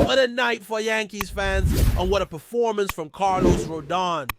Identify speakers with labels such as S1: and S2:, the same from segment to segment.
S1: What a night for Yankees fans, and what a performance from Carlos Rodon.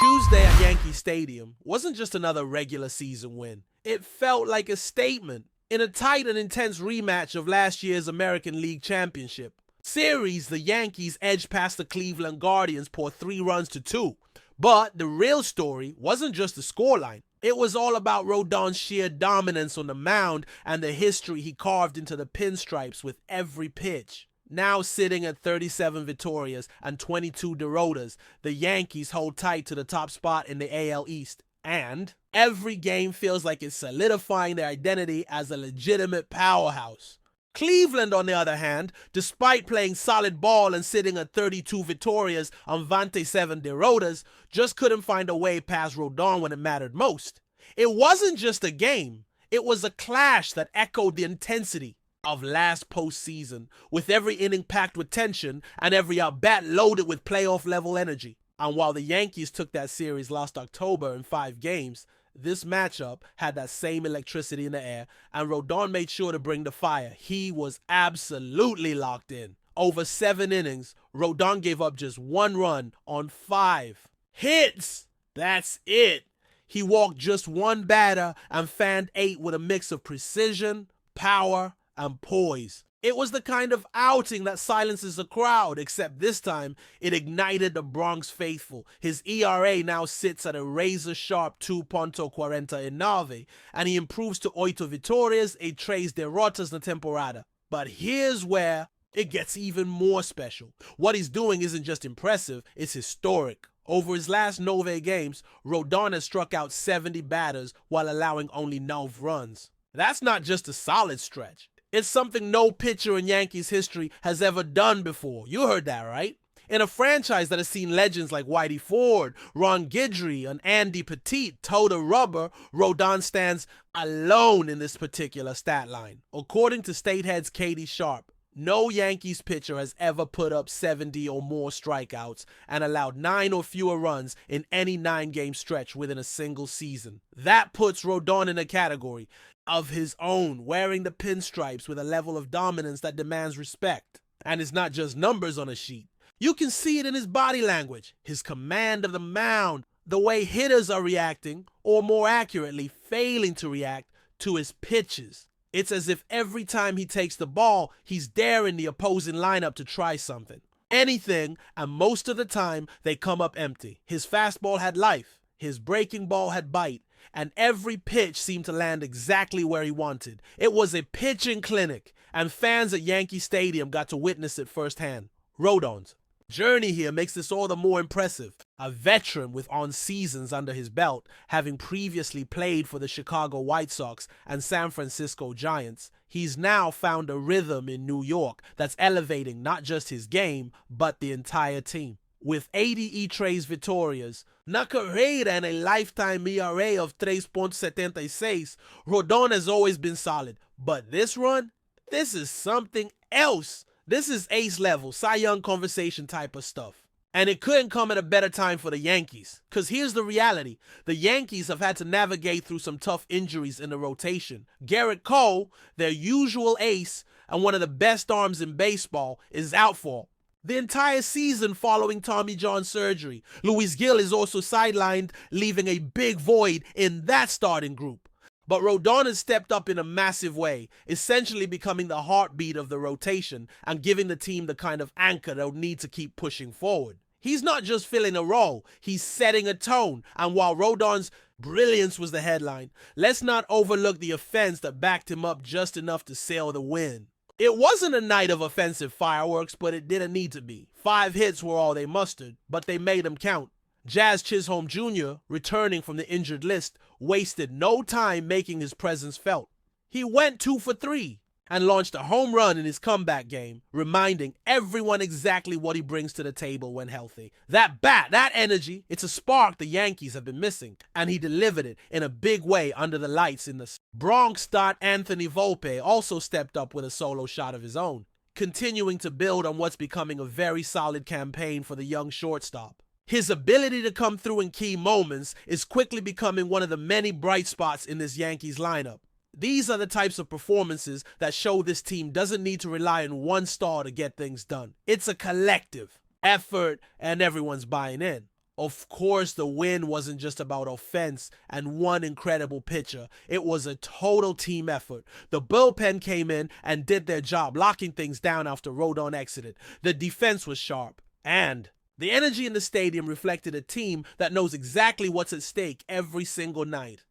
S1: Tuesday at Yankee Stadium wasn't just another regular season win. It felt like a statement in a tight and intense rematch of last year's American League Championship series. The Yankees edged past the Cleveland Guardians for 3 runs to 2. But the real story wasn't just the scoreline. It was all about Rodon's sheer dominance on the mound and the history he carved into the pinstripes with every pitch. Now sitting at 37 victorias and 22 derrotas, the Yankees hold tight to the top spot in the AL East. And every game feels like it's solidifying their identity as a legitimate powerhouse. Cleveland, on the other hand, despite playing solid ball and sitting at 32 victorias and 27 derrotas, just couldn't find a way past Rodon when it mattered most. It wasn't just a game, it was a clash that echoed the intensity of last postseason, with every inning packed with tension and every at-bat loaded with playoff-level energy. And while the Yankees took that series last October in 5 games, this matchup had that same electricity in the air, and Rodon made sure to bring the fire. He was absolutely locked in. Over 7 innings, Rodon gave up just 1 run on 5 hits. That's it. He walked just 1 batter and fanned 8 with a mix of precision, power, and poise. It was the kind of outing that silences a crowd, except this time it ignited the Bronx faithful. His ERA now sits at a razor-sharp 2.49, and he improves to 8 vitórias e 3 derrotas na temporada. But here's where it gets even more special. What he's doing isn't just impressive, it's historic. Over his last 9 games, Rodon has struck out 70 batters while allowing only 9 runs. That's not just a solid stretch. It's something no pitcher in Yankees history has ever done before. You heard that, right? In a franchise that has seen legends like Whitey Ford, Ron Guidry, and Andy Pettitte toe the rubber, Rodon stands alone in this particular stat line. According to Statehead's Katie Sharp, no Yankees pitcher has ever put up 70 or more strikeouts and allowed 9 or fewer runs in any 9-game stretch within a single season. That puts Rodon in a category of his own, wearing the pinstripes with a level of dominance that demands respect. And it's not just numbers on a sheet. You can see it in his body language, his command of the mound, the way hitters are reacting, or more accurately, failing to react to his pitches. It's as if every time he takes the ball, he's daring the opposing lineup to try something. Anything, and most of the time, they come up empty. His fastball had life, his breaking ball had bite, and every pitch seemed to land exactly where he wanted. It was a pitching clinic, and fans at Yankee Stadium got to witness it firsthand. Rodon's journey here makes this all the more impressive. A veteran with seasons under his belt, having previously played for the Chicago White Sox and San Francisco Giants, he's now found a rhythm in New York that's elevating not just his game, but the entire team. With 80 E-Trays victorias, na carreira and a lifetime ERA of 3.76, Rodon has always been solid. But this run, this is something else. This is ace level, Cy Young conversation type of stuff. And it couldn't come at a better time for the Yankees. Because here's the reality. The Yankees have had to navigate through some tough injuries in the rotation. Garrett Cole, their usual ace and one of the best arms in baseball, is out for the entire season following Tommy John surgery. Luis Gil is also sidelined, leaving a big void in that starting group. But Rodon has stepped up in a massive way, essentially becoming the heartbeat of the rotation and giving the team the kind of anchor they'll need to keep pushing forward. He's not just filling a role, he's setting a tone. And while Rodon's brilliance was the headline, let's not overlook the offense that backed him up just enough to sail the win. It wasn't a night of offensive fireworks, but it didn't need to be. 5 hits were all they mustered, but they made them count. Jazz Chisholm Jr., returning from the injured list, wasted no time making his presence felt. He went 2 for 3 and launched a home run in his comeback game, reminding everyone exactly what he brings to the table when healthy. That bat, that energy, it's a spark the Yankees have been missing, and he delivered it in a big way under the lights in the Bronx. Anthony Volpe also stepped up with a solo shot of his own, continuing to build on what's becoming a very solid campaign for the young shortstop. His ability to come through in key moments is quickly becoming one of the many bright spots in this Yankees lineup. These are the types of performances that show this team doesn't need to rely on one star to get things done. It's a collective effort and everyone's buying in. Of course, the win wasn't just about offense and one incredible pitcher. It was a total team effort. The bullpen came in and did their job, locking things down after Rodon exited. The defense was sharp. And the energy in the stadium reflected a team that knows exactly what's at stake every single night.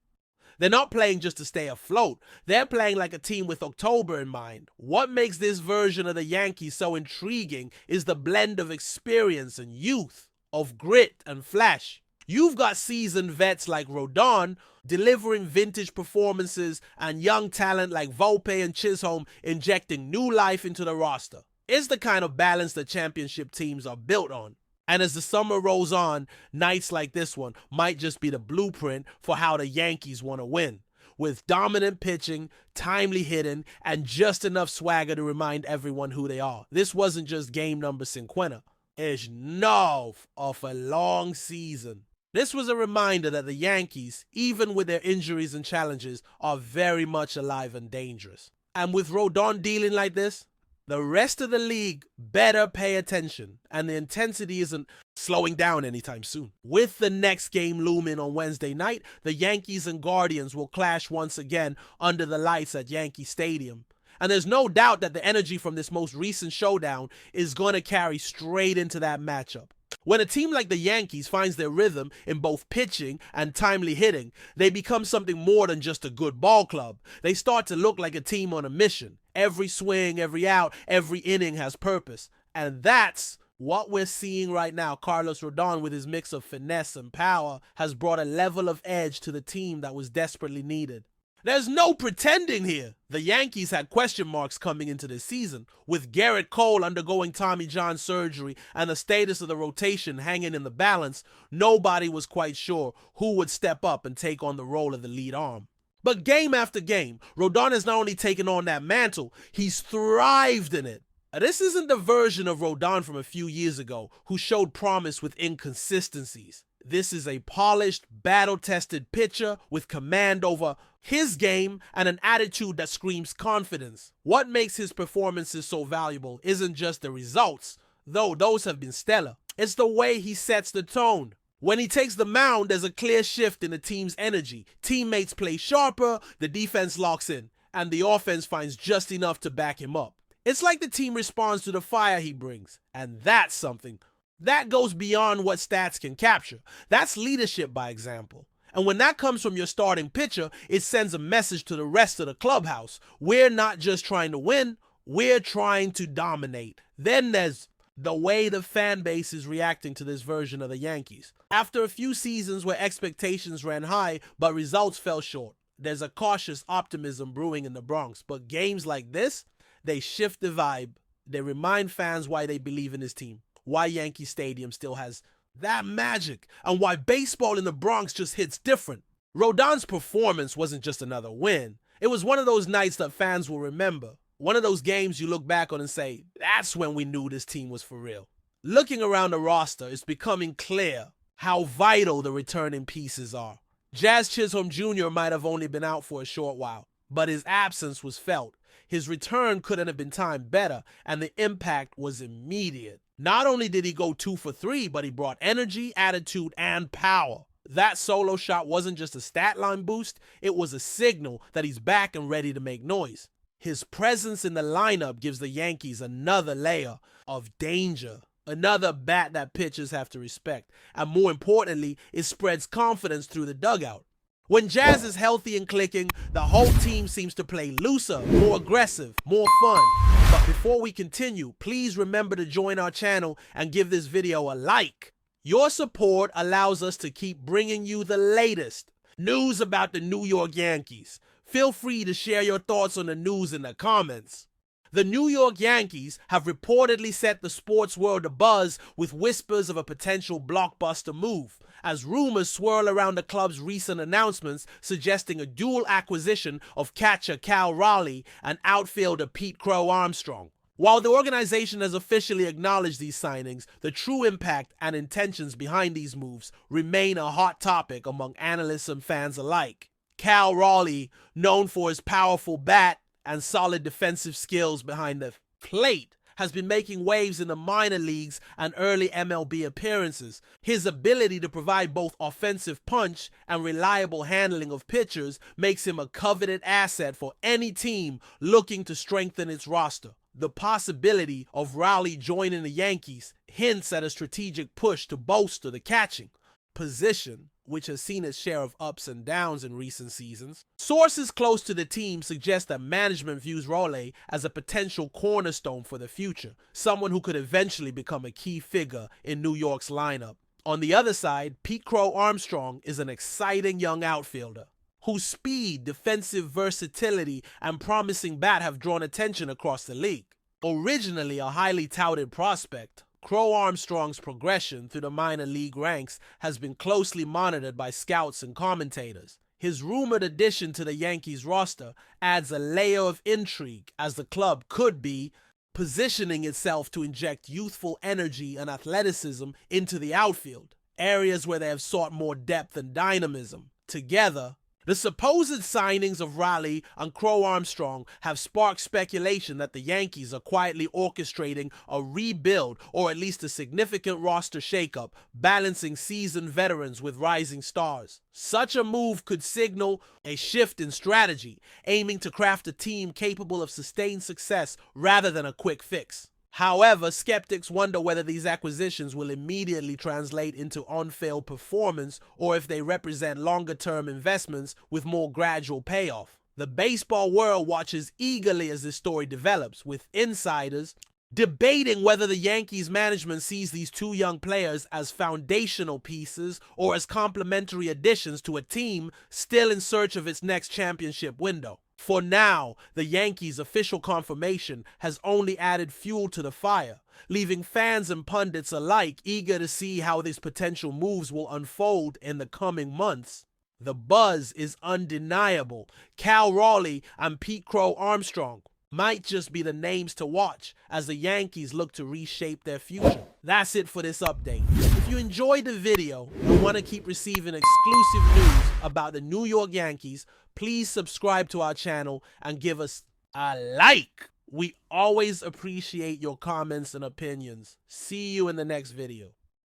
S1: They're not playing just to stay afloat. They're playing like a team with October in mind. What makes this version of the Yankees so intriguing is the blend of experience and youth, of grit and flash. You've got seasoned vets like Rodon delivering vintage performances and young talent like Volpe and Chisholm injecting new life into the roster. It's the kind of balance that championship teams are built on. And as the summer rolls on, nights like this one might just be the blueprint for how the Yankees want to win. With dominant pitching, timely hitting, and just enough swagger to remind everyone who they are. This wasn't just game number 50. It's enough of a long season. This was a reminder that the Yankees, even with their injuries and challenges, are very much alive and dangerous. And with Rodon dealing like this, the rest of the league better pay attention, and the intensity isn't slowing down anytime soon. With the next game looming on Wednesday night, the Yankees and Guardians will clash once again under the lights at Yankee Stadium. And there's no doubt that the energy from this most recent showdown is going to carry straight into that matchup. When a team like the Yankees finds their rhythm in both pitching and timely hitting, they become something more than just a good ball club. They start to look like a team on a mission. Every swing, every out, every inning has purpose. And that's what we're seeing right now. Carlos Rodon, with his mix of finesse and power, has brought a level of edge to the team that was desperately needed. There's no pretending here. The Yankees had question marks coming into this season. With Garrett Cole undergoing Tommy John surgery and the status of the rotation hanging in the balance, nobody was quite sure who would step up and take on the role of the lead arm. But game after game, Rodon has not only taken on that mantle, he's thrived in it. This isn't the version of Rodon from a few years ago who showed promise with inconsistencies. This is a polished, battle-tested pitcher with command over his game and an attitude that screams confidence. What makes his performances so valuable isn't just the results, though those have been stellar. It's the way he sets the tone. When he takes the mound, there's a clear shift in the team's energy. Teammates play sharper, the defense locks in, and the offense finds just enough to back him up. It's like the team responds to the fire he brings, and that's something that goes beyond what stats can capture. That's leadership by example. And when that comes from your starting pitcher, it sends a message to the rest of the clubhouse. We're not just trying to win, we're trying to dominate. Then there's the way the fan base is reacting to this version of the Yankees. After a few seasons where expectations ran high, but results fell short, there's a cautious optimism brewing in the Bronx. But games like this, they shift the vibe. They remind fans why they believe in this team, why Yankee Stadium still has that magic, and why baseball in the Bronx just hits different. Rodon's performance wasn't just another win. It was one of those nights that fans will remember. One of those games you look back on and say, that's when we knew this team was for real. Looking around the roster, it's becoming clear how vital the returning pieces are. Jazz Chisholm Jr. might have only been out for a short while, but his absence was felt. His return couldn't have been timed better, and the impact was immediate. Not only did he go 2 for 3, but he brought energy, attitude, and power. That solo shot wasn't just a stat line boost, it was a signal that he's back and ready to make noise. His presence in the lineup gives the Yankees another layer of danger, another bat that pitchers have to respect, and more importantly, it spreads confidence through the dugout. When Jazz is healthy and clicking, the whole team seems to play looser, more aggressive, more fun. But before we continue, please remember to join our channel and give this video a like. Your support allows us to keep bringing you the latest news about the New York Yankees. Feel free to share your thoughts on the news in the comments. The New York Yankees have reportedly set the sports world abuzz with whispers of a potential blockbuster move, as rumors swirl around the club's recent announcements suggesting a dual acquisition of catcher Cal Raleigh and outfielder Pete "CROW-ARMSTRONG. While the organization has officially acknowledged these signings, the true impact and intentions behind these moves remain a hot topic among analysts and fans alike. CROW-ARMSTRONG, known for his powerful bat and solid defensive skills behind the plate, has been making waves in the minor leagues and early MLB appearances. His ability to provide both offensive punch and reliable handling of pitchers makes him a coveted asset for any team looking to strengthen its roster. The possibility of RALEIGH joining the Yankees hints at a strategic push to bolster the catching position, which has seen its share of ups and downs in recent seasons. Sources close to the team suggest that management views RALEIGH as a potential cornerstone for the future, someone who could eventually become a key figure in New York's lineup. On the other side, CROW-ARMSTRONG is an exciting young outfielder whose speed, defensive versatility, and promising bat have drawn attention across the league. Originally a highly touted prospect, CROW-ARMSTRONG's progression through the minor league ranks has been closely monitored by scouts and commentators. His rumored addition to the Yankees roster adds a layer of intrigue, as the club could be positioning itself to inject youthful energy and athleticism into the outfield, areas where they have sought more depth and dynamism. Together, the supposed signings of RALEIGH and CROW-ARMSTRONG have sparked speculation that the Yankees are quietly orchestrating a rebuild or at least a significant roster shakeup, balancing seasoned veterans with rising stars. Such a move could signal a shift in strategy, aiming to craft a team capable of sustained success rather than a quick fix. However, skeptics wonder whether these acquisitions will immediately translate into on-field performance or if they represent longer-term investments with more gradual payoff. The baseball world watches eagerly as this story develops, with insiders debating whether the Yankees management sees these two young players as foundational pieces or as complementary additions to a team still in search of its next championship window. For now, the Yankees' official confirmation has only added fuel to the fire, leaving fans and pundits alike eager to see how these potential moves will unfold in the coming months. The buzz is undeniable. Cal Raleigh and CROW-ARMSTRONG might just be the names to watch as the Yankees look to reshape their future. That's it for this update. If you enjoyed the video and want to keep receiving exclusive news about the New York Yankees, please subscribe to our channel and give us a like. We always appreciate your comments and opinions. See you in the next video.